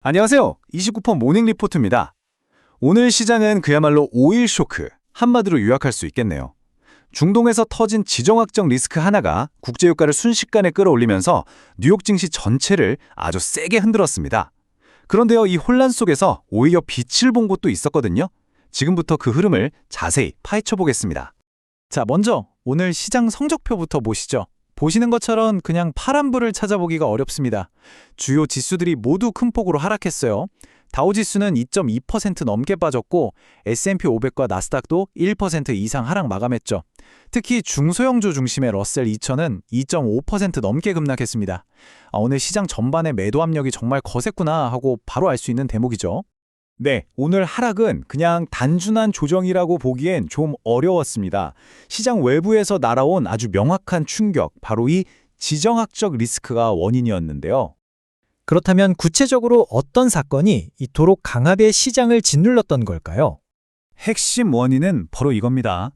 안녕하세요. 29% 모닝 리포트입니다. 오늘 시장은 그야말로 오일 쇼크, 한마디로 요약할 수 있겠네요. 중동에서 터진 지정학적 리스크 하나가 국제유가를 순식간에 끌어올리면서 뉴욕 증시 전체를 아주 세게 흔들었습니다. 그런데요, 이 혼란 속에서 오히려 빛을 본 곳도 있었거든요. 지금부터 그 흐름을 자세히 파헤쳐 보겠습니다. 자, 먼저 오늘 시장 성적표부터 보시죠. 보시는 것처럼 그냥 파란불을 찾아보기가 어렵습니다. 주요 지수들이 모두 큰 폭으로 하락했어요. 다우지수는 2.2% 넘게 빠졌고 S&P 500과 나스닥도 1% 이상 하락 마감했죠. 특히 중소형주 중심의 러셀 2000은 2.5% 넘게 급락했습니다. 오늘 시장 전반의 매도 압력이 정말 거셌구나 하고 바로 알 수 있는 대목이죠. 네, 오늘 하락은 그냥 단순한 조정이라고 보기엔 좀 어려웠습니다. 시장 외부에서 날아온 아주 명확한 충격, 바로 이 지정학적 리스크가 원인이었는데요. 그렇다면 구체적으로 어떤 사건이 이토록 강하게 시장을 짓눌렀던 걸까요? 핵심 원인은 바로 이겁니다.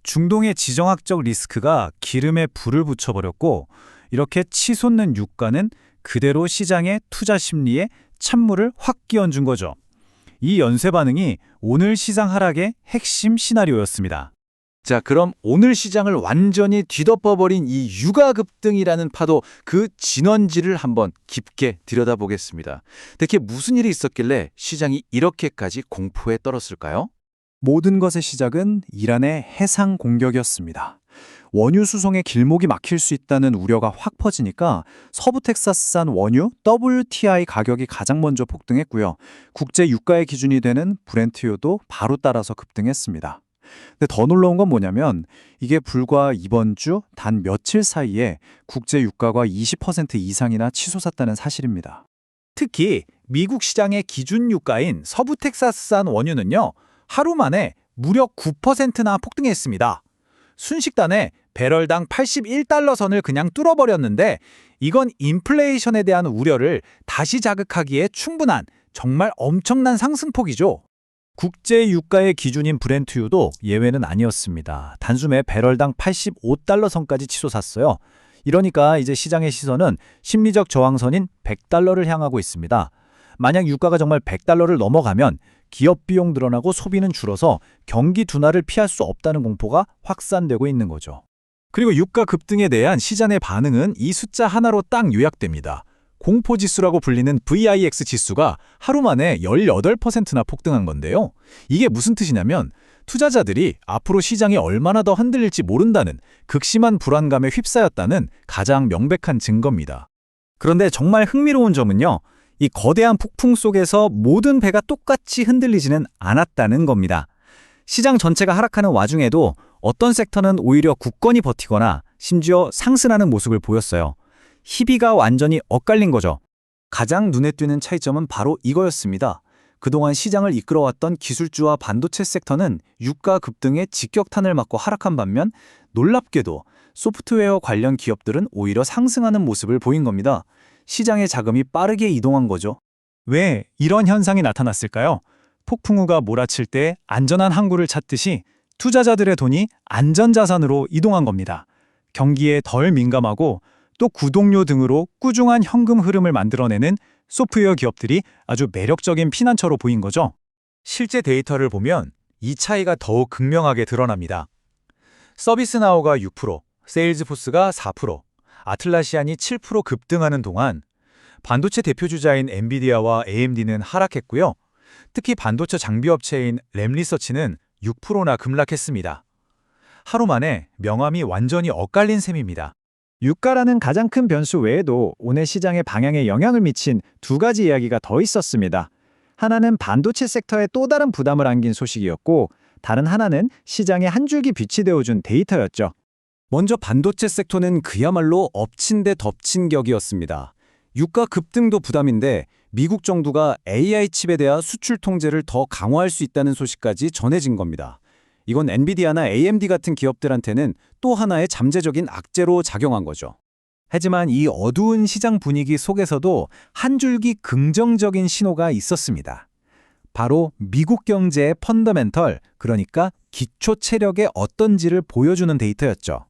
중동의 지정학적 리스크가 기름에 불을 붙여버렸고, 이렇게 치솟는 유가는 그대로 시장의 투자 심리에 찬물을 확 끼얹은 거죠. 이 연쇄 반응이 오늘 시장 하락의 핵심 시나리오였습니다. 자, 그럼 오늘 시장을 완전히 뒤덮어버린 이 유가 급등이라는 파도, 그 진원지를 한번 깊게 들여다보겠습니다. 대체 무슨 일이 있었길래 시장이 이렇게까지 공포에 떨었을까요? 모든 것의 시작은 이란의 해상 공격이었습니다. 원유 수송의 길목이 막힐 수 있다는 우려가 확 퍼지니까 서부 텍사스산 원유 WTI 가격이 가장 먼저 폭등했고요. 국제 유가의 기준이 되는 브렌트유도 바로 따라서 급등했습니다. 근데 더 놀라운 건 뭐냐면 이게 불과 이번 주 단 며칠 사이에 국제 유가가 20% 이상이나 치솟았다는 사실입니다. 특히 미국 시장의 기준 유가인 서부 텍사스산 원유는요, 하루 만에 무려 9%나 폭등했습니다. 순식간에 배럴당 81달러 선을 그냥 뚫어버렸는데, 이건 인플레이션에 대한 우려를 다시 자극하기에 충분한 정말 엄청난 상승폭이죠. 국제 유가의 기준인 브렌트유도 예외는 아니었습니다. 단숨에 배럴당 85달러 선까지 치솟았어요. 이러니까 이제 시장의 시선은 심리적 저항선인 100달러를 향하고 있습니다. 만약 유가가 정말 100달러를 넘어가면 기업 비용 늘어나고 소비는 줄어서 경기 둔화를 피할 수 없다는 공포가 확산되고 있는 거죠. 그리고 유가 급등에 대한 시장의 반응은 이 숫자 하나로 딱 요약됩니다. 공포지수라고 불리는 VIX 지수가 하루 만에 18%나 폭등한 건데요. 이게 무슨 뜻이냐면 투자자들이 앞으로 시장이 얼마나 더 흔들릴지 모른다는 극심한 불안감에 휩싸였다는 가장 명백한 증거입니다. 그런데 정말 흥미로운 점은요, 이 거대한 폭풍 속에서 모든 배가 똑같이 흔들리지는 않았다는 겁니다. 시장 전체가 하락하는 와중에도 어떤 섹터는 오히려 굳건히 버티거나 심지어 상승하는 모습을 보였어요. 희비가 완전히 엇갈린 거죠. 가장 눈에 띄는 차이점은 바로 이거였습니다. 그동안 시장을 이끌어왔던 기술주와 반도체 섹터는 유가 급등에 직격탄을 맞고 하락한 반면 놀랍게도 소프트웨어 관련 기업들은 오히려 상승하는 모습을 보인 겁니다. 시장의 자금이 빠르게 이동한 거죠. 왜 이런 현상이 나타났을까요? 폭풍우가 몰아칠 때 안전한 항구를 찾듯이 투자자들의 돈이 안전자산으로 이동한 겁니다. 경기에 덜 민감하고 또 구독료 등으로 꾸준한 현금 흐름을 만들어내는 소프트웨어 기업들이 아주 매력적인 피난처로 보인 거죠. 실제 데이터를 보면 이 차이가 더욱 극명하게 드러납니다. 서비스나우가 6%, 세일즈포스가 4%, 아틀라시안이 7% 급등하는 동안 반도체 대표주자인 엔비디아와 AMD는 하락했고요. 특히 반도체 장비업체인 램리서치는 6%나 급락했습니다. 하루 만에 명암이 완전히 엇갈린 셈입니다. 유가라는 가장 큰 변수 외에도 오늘 시장의 방향에 영향을 미친 두 가지 이야기가 더 있었습니다. 하나는 반도체 섹터에 또 다른 부담을 안긴 소식이었고, 다른 하나는 시장에 한 줄기 빛이 되어준 데이터였죠. 먼저 반도체 섹터는 그야말로 엎친 데 덮친 격이었습니다. 유가 급등도 부담인데 미국 정부가 AI 칩에 대한 수출 통제를 더 강화할 수 있다는 소식까지 전해진 겁니다. 이건 엔비디아나 AMD 같은 기업들한테는 또 하나의 잠재적인 악재로 작용한 거죠. 하지만 이 어두운 시장 분위기 속에서도 한 줄기 긍정적인 신호가 있었습니다. 바로 미국 경제의 펀더멘털, 그러니까 기초 체력의 어떤지를 보여주는 데이터였죠.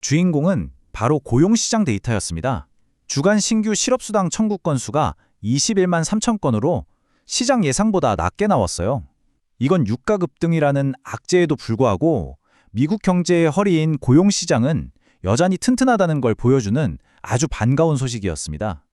주인공은 바로 고용시장 데이터였습니다. 주간 신규 실업수당 청구 건수가 21만 3천 건으로 시장 예상보다 낮게 나왔어요. 이건 유가 급등이라는 악재에도 불구하고 미국 경제의 허리인 고용 시장은 여전히 튼튼하다는 걸 보여주는 아주 반가운 소식이었습니다.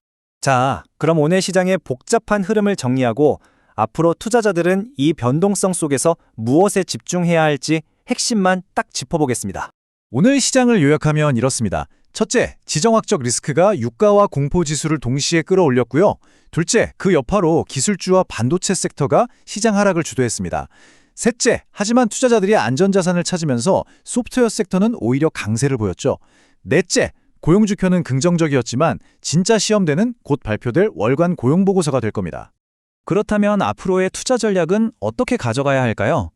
자, 그럼 오늘 시장의 복잡한 흐름을 정리하고 앞으로 투자자들은 이 변동성 속에서 무엇에 집중해야 할지 핵심만 딱 짚어보겠습니다. 오늘 시장을 요약하면 이렇습니다. 첫째, 지정학적 리스크가 유가와 공포지수를 동시에 끌어올렸고요. 둘째, 그 여파로 기술주와 반도체 섹터가 시장 하락을 주도했습니다. 셋째, 하지만 투자자들이 안전자산을 찾으면서 소프트웨어 섹터는 오히려 강세를 보였죠. 넷째, 고용 지표는 긍정적이었지만 진짜 시험대는 곧 발표될 월간 고용보고서가 될 겁니다. 그렇다면 앞으로의 투자 전략은 어떻게 가져가야 할까요?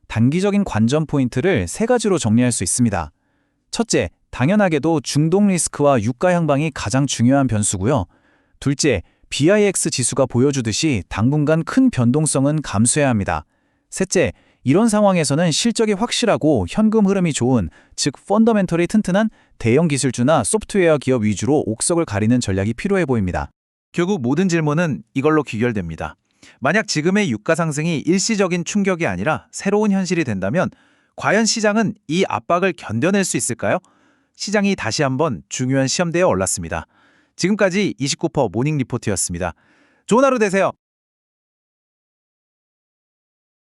단기적인 관전 포인트를 세 가지로 정리할 수 있습니다. 첫째, 당연하게도 중동 리스크와 유가 향방이 가장 중요한 변수고요. 둘째, BIX 지수가 보여주듯이 당분간 큰 변동성은 감수해야 합니다. 셋째, 이런 상황에서는 실적이 확실하고 현금 흐름이 좋은, 즉 펀더멘털이 튼튼한 대형 기술주나 소프트웨어 기업 위주로 옥석을 가리는 전략이 필요해 보입니다. 결국 모든 질문은 이걸로 귀결됩니다. 만약 지금의 유가 상승이 일시적인 충격이 아니라 새로운 현실이 된다면 과연 시장은 이 압박을 견뎌낼 수 있을까요? 시장이 다시 한번 중요한 시험대에 올랐습니다. 지금까지 29% 모닝 리포트였습니다. 좋은 하루 되세요.